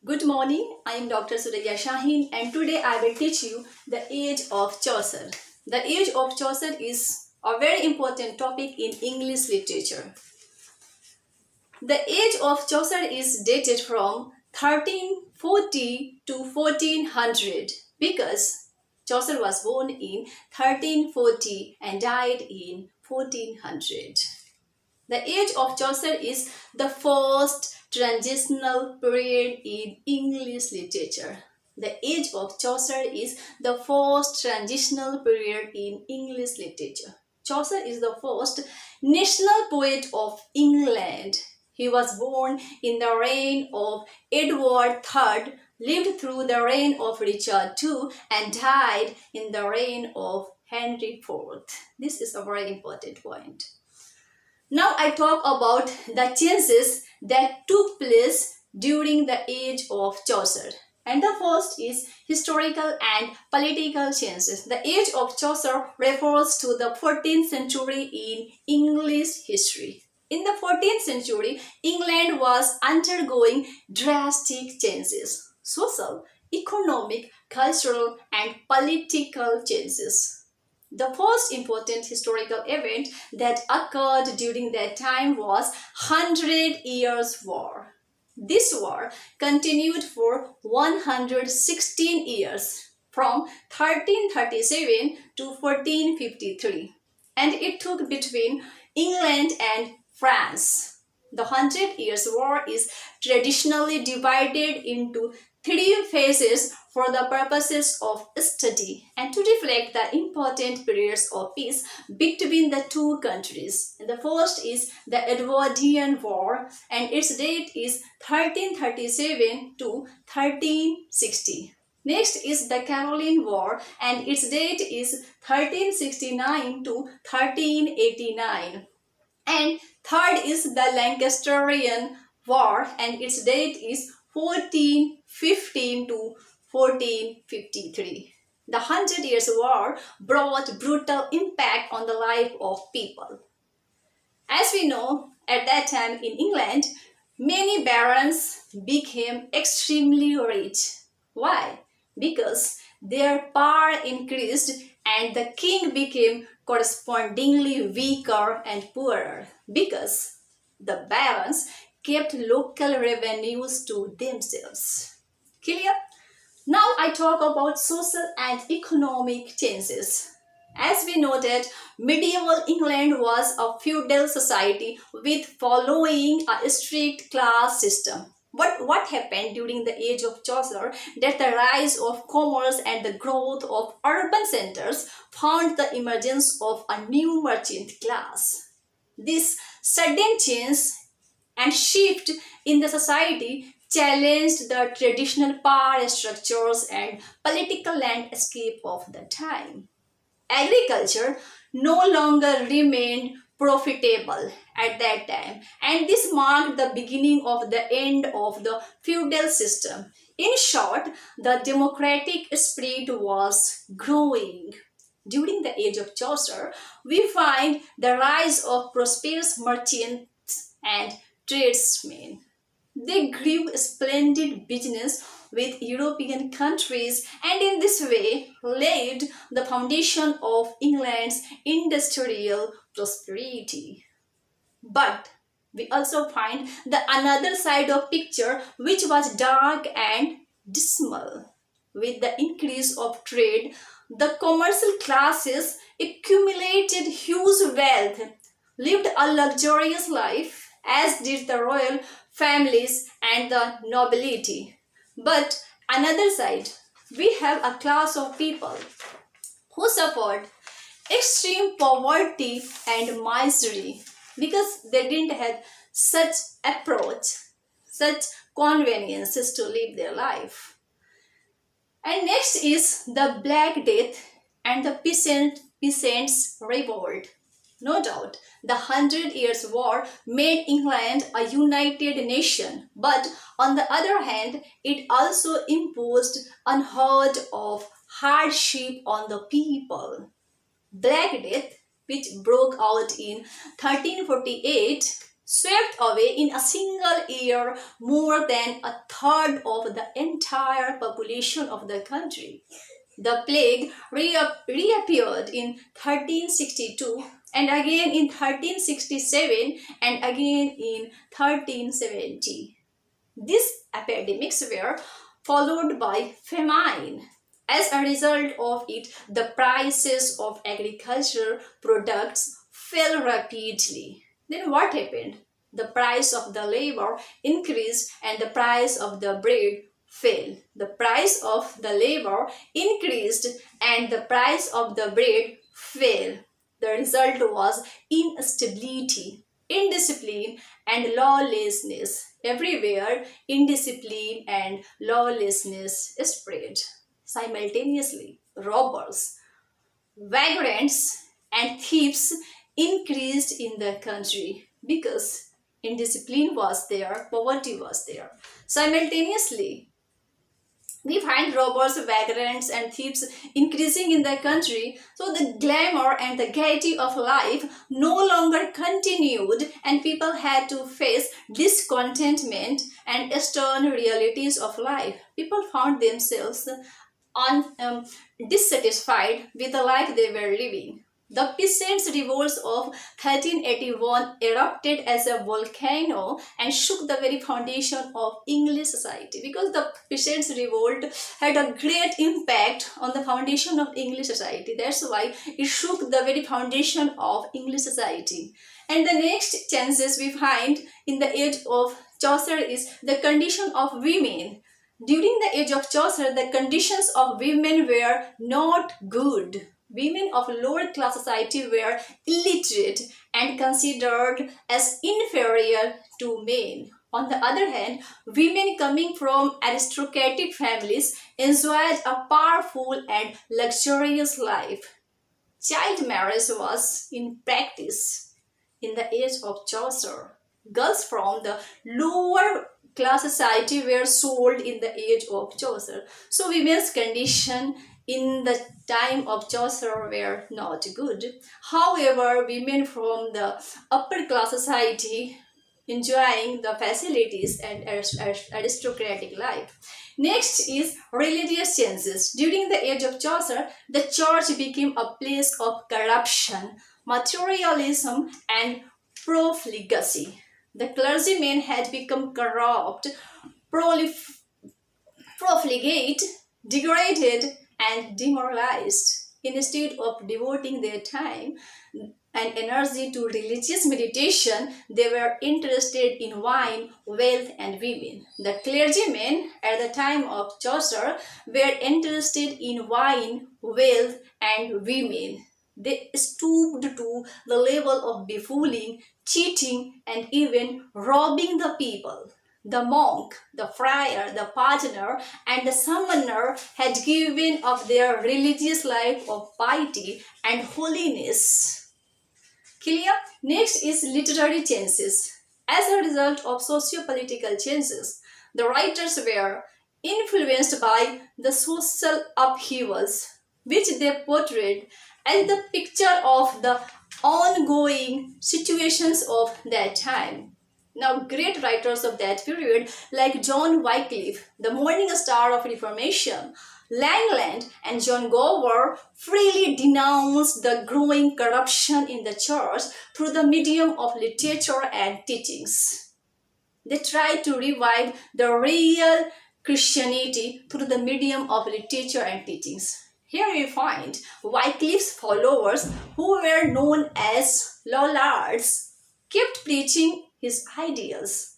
Good morning, I am Dr. Suraiya Shahin and today I will teach you the Age of Chaucer. The Age of Chaucer is a very important topic in English literature. The Age of Chaucer is dated from 1340 to 1400 because Chaucer was born in 1340 and died in 1400. The Age of Chaucer is the first transitional period in English literature. The Age of Chaucer is the first transitional period in English literature. Chaucer is the first national poet of England. He was born in the reign of Edward III, lived through the reign of Richard II, and died in the reign of Henry IV. This is a very important point. Now I talk about the changes that took place during the age of Chaucer. And the first is historical and political changes. The age of Chaucer refers to the 14th century in English history. In the 14th century, England was undergoing drastic changes, social, economic, cultural, and political changes. The first important historical event that occurred during that time was Hundred Years' War. This war continued for 116 years from 1337 to 1453 and it took between England and France. The Hundred Years' War is traditionally divided into three phases for the purposes of study and to reflect the important periods of peace between the two countries. The first is the Edwardian War and its date is 1337 to 1360. Next is the Caroline War and its date is 1369 to 1389. And third is the Lancasterian War and its date is 1415 to 1453. The Hundred Years' War brought brutal impact on the life of people. As we know, at that time in England, many barons became extremely rich. Why? Because their power increased and the king became correspondingly weaker and poorer because the barons kept local revenues to themselves. Clear? Now I talk about social and economic changes. As we know that medieval England was a feudal society with following a strict class system. What happened during the age of Chaucer that the rise of commerce and the growth of urban centers found the emergence of a new merchant class. This sudden change and shift in the society challenged the traditional power structures and political landscape of the time. Agriculture no longer remained profitable at that time and this marked the beginning of the end of the feudal system. In short, the democratic spirit was growing. During the age of Chaucer, we find the rise of prosperous merchants and tradesmen. They grew splendid business with European countries and in this way laid the foundation of England's industrial prosperity. But we also find the another side of picture which was dark and dismal. With the increase of trade, the commercial classes accumulated huge wealth, lived a luxurious life, as did the royal families and the nobility. But another side, we have a class of people who suffered extreme poverty and misery because they didn't have such approach, such conveniences to live their life. And next is the Black Death and the peasants' revolt. No doubt, the Hundred Years' War made England a united nation, but on the other hand, it also imposed unheard of hardship on the people. Black Death, which broke out in 1348, swept away in a single year more than a third of the entire population of the country. The plague reappeared in 1362 and again in 1367 and again in 1370. These epidemics were followed by famine. As a result of it, the prices of agricultural products fell rapidly. Then what happened? The price of the labor increased and the price of the bread fell. The price of the labor increased and the price of the bread fell. The result was instability, indiscipline, and lawlessness. Everywhere, indiscipline and lawlessness spread. Simultaneously, robbers, vagrants, and thieves increased in the country because indiscipline was there, poverty was there. Simultaneously, we find robbers, vagrants, and thieves increasing in the country, so the glamour and the gaiety of life no longer continued, and people had to face discontentment and stern realities of life. People found themselves dissatisfied with the life they were living. The peasants' revolts of 1381 erupted as a volcano and shook the very foundation of English society, because the peasants' revolt had a great impact on the foundation of English society. That's why it shook the very foundation of English society. And the next chances we find in the age of Chaucer is the condition of women. During the age of Chaucer, the conditions of women were not good. Women of lower class society were illiterate and considered as inferior to men. On the other hand, women coming from aristocratic families enjoyed a powerful and luxurious life. Child marriage was in practice in the age of Chaucer. Girls from the lower class society were sold in the age of Chaucer. So women's condition in the time of Chaucer were not good. However, women from the upper class society enjoying the facilities and aristocratic life. Next is religious changes. During the age of Chaucer, the church became a place of corruption, materialism, and profligacy. The clergymen had become corrupt, profligate, degraded, and demoralized. Instead of devoting their time and energy to religious meditation, they were interested in wine, wealth, and women. The clergymen at the time of Chaucer were interested in wine, wealth, and women. They stooped to the level of befooling, cheating, and even robbing the people. The monk, the friar, the pardoner, and the summoner had given up their religious life of piety and holiness. Clear? Next is literary changes. As a result of socio-political changes, the writers were influenced by the social upheavals, which they portrayed as the picture of the ongoing situations of that time. Now, great writers of that period like John Wycliffe, the morning star of Reformation, Langland, and John Gower freely denounced the growing corruption in the church through the medium of literature and teachings. They tried to revive the real Christianity through the medium of literature and teachings. Here we find Wycliffe's followers, who were known as Lollards, kept preaching his ideals.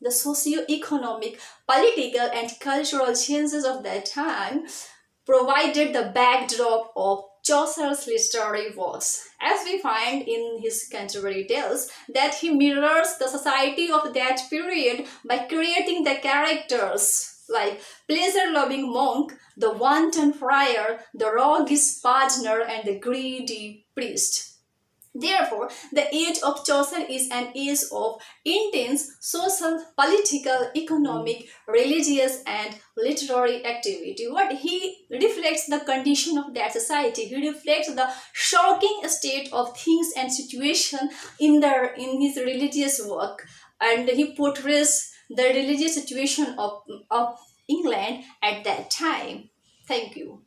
The socio-economic, political, and cultural changes of that time provided the backdrop of Chaucer's literary works, as we find in his Canterbury Tales that he mirrors the society of that period by creating the characters like pleasure-loving monk, the wanton friar, the roguish pardoner, and the greedy priest. Therefore, the age of Chaucer is an age of intense social, political, economic, religious, and literary activity. What he reflects the condition of that society. He reflects the shocking state of things and situation in his religious work, and he portrays the religious situation of England at that time. Thank you.